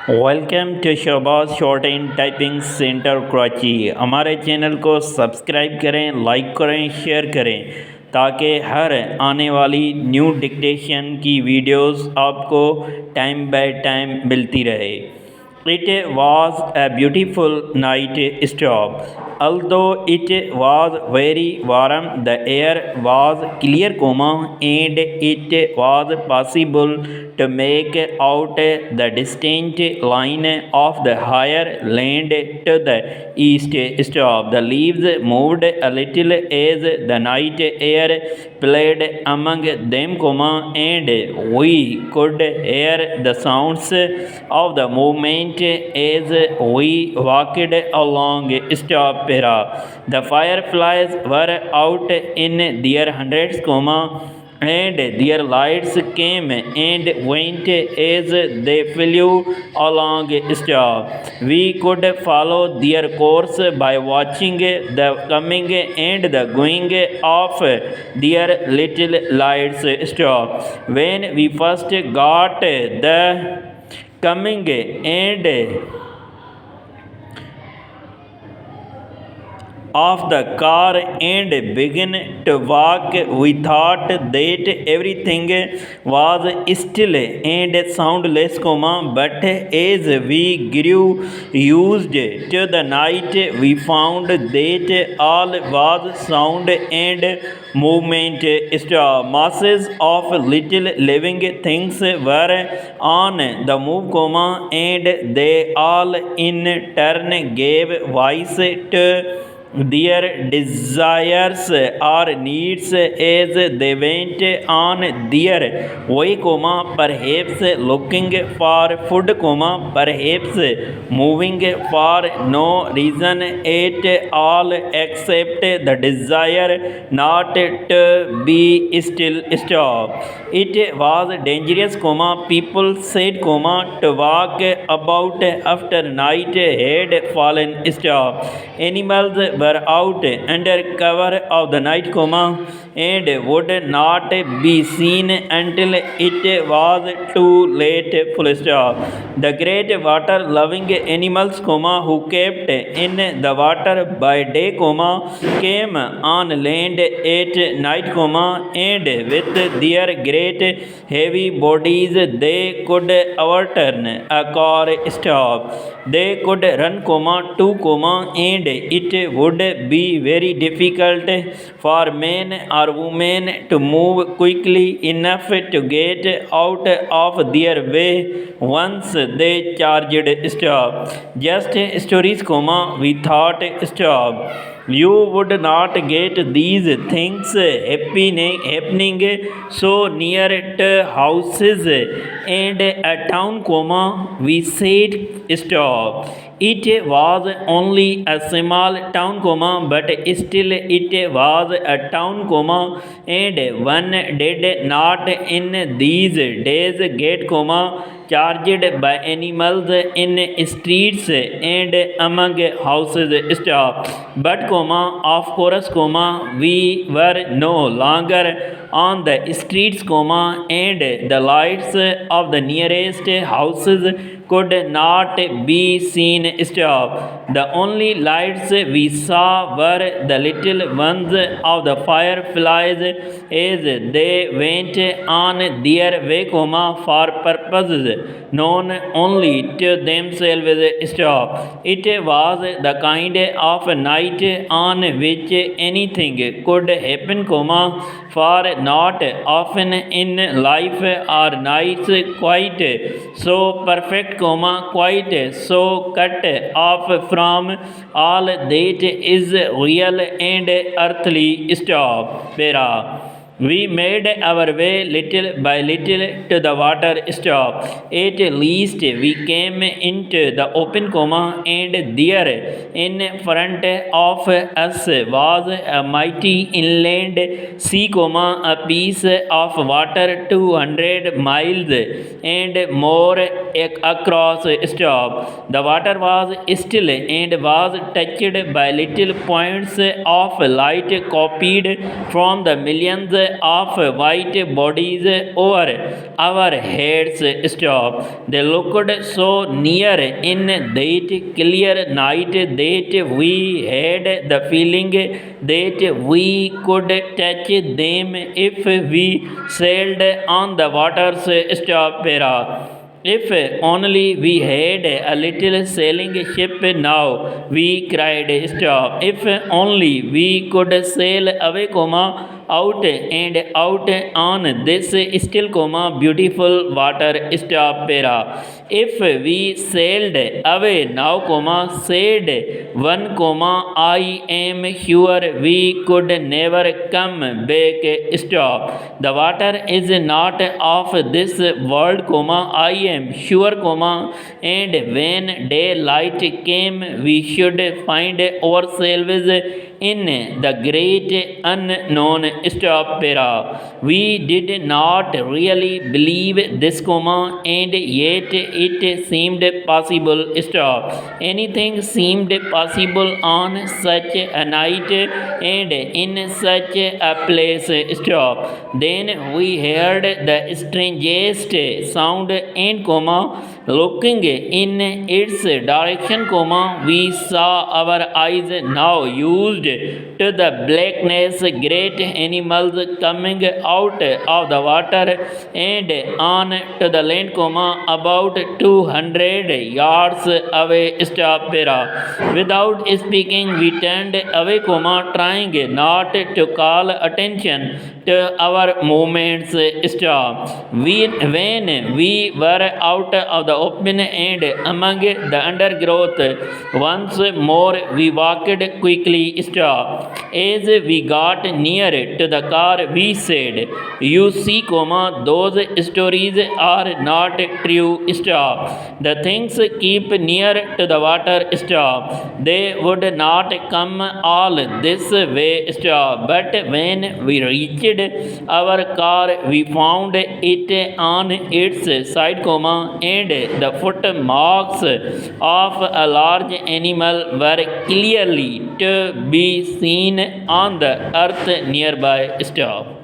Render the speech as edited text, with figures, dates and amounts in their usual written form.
Welcome to Shahbaz short and typing centre Karachi. हमारे channel को subscribe करें, लाइक करें, शेयर करें ताकि हर आने वाली न्यू डिक्टेशन की वीडियोस आपको टाइम बाय टाइम मिलती रहे। It was a beautiful night stop. Although it was very warm, the air was clear, and it was possible to make out the distant line of the higher land to the east. Stop. The leaves moved a little as the night air played among them, and we could hear the sounds of the movement as we walked along. Stop. Para. The fireflies were out in their hundreds, and their lights came and went as they flew along. Stop. We could follow their course by watching the coming and the going of their little lights. Stop. When we first got the coming and of the car and began to walk, we thought that everything was still and soundless, but as we grew used to the night, we found that all was sound and movement. Masses of little living things were on the move, and they all in turn gave voice to their desires or needs as they went on their way, perhaps looking for food, perhaps moving for no reason at all except the desire not to be still. Stop. It was dangerous, people said, to walk about after night had fallen. Stop. Animals were out under cover of the night, and would not be seen until it was too late. Full stop. The great water-loving animals, who kept in the water by day, came on land at night, and with their great heavy bodies they could overturn a car. Stop. They could run, too, and it would be very difficult for men or women to move quickly enough to get out of their way once they charged. Stop. Just stories, we thought. Stop. You would not get these things happening so near to houses and a town, we said. Stop. It was only a small town, but still it was a town, and one did not in these days get, charged by animals in streets and among houses. Stop. But, of course, we were no longer on the streets, and the lights of the nearest houses could not be seen. Stop. The only lights we saw were the little ones of the fireflies as they went on their way, for purposes known only to themselves. Stop. It was the kind of night on which anything could happen, for not often in life are nights quite so perfect, quite so cut off from all that is real and earthly. Stop. Para. We made our way little by little to the water. Stop. At least we came into the open, and there in front of us was a mighty inland sea, a piece of water 200 miles and more across. Stop. The water was still and was touched by little points of light copied from the millions of white bodies over our heads stopped. They looked so near in that clear night that we had the feeling that we could touch them if we sailed on the waters. Stop, Pera. If only we had a little sailing ship now, we cried. Stop. If only we could sail away, out and out on this still, beautiful water. Stop, Pera. If we sailed away now, said one, I am sure we could never come back. Stop. The water is not of this world, I am sure, and when daylight came, we should find ourselves in the great unknown. Stop, Pera. We did not really believe this, and yet it seemed possible. Stop. Anything seemed possible on such a night and in such a place. Stop. Then we heard the strangest sound and, looking in its direction, we saw our eyes now used to the blackness, great animals coming out of the water and on to the land, about 200 yards away. Stop, Pera. Without speaking, we turned away, trying not to call attention to our movements. Stop. When we were out of the open and among the undergrowth once more, we walked quickly. Stop. As we got near to the car, we said, you see, those stories are not true. Stop. The things keep near to the water. Stop. They would not come all this way. Stop. But when we reached our car, we found it on its side, and the footmarks of a large animal were clearly to be seen on the earth nearby. Stop.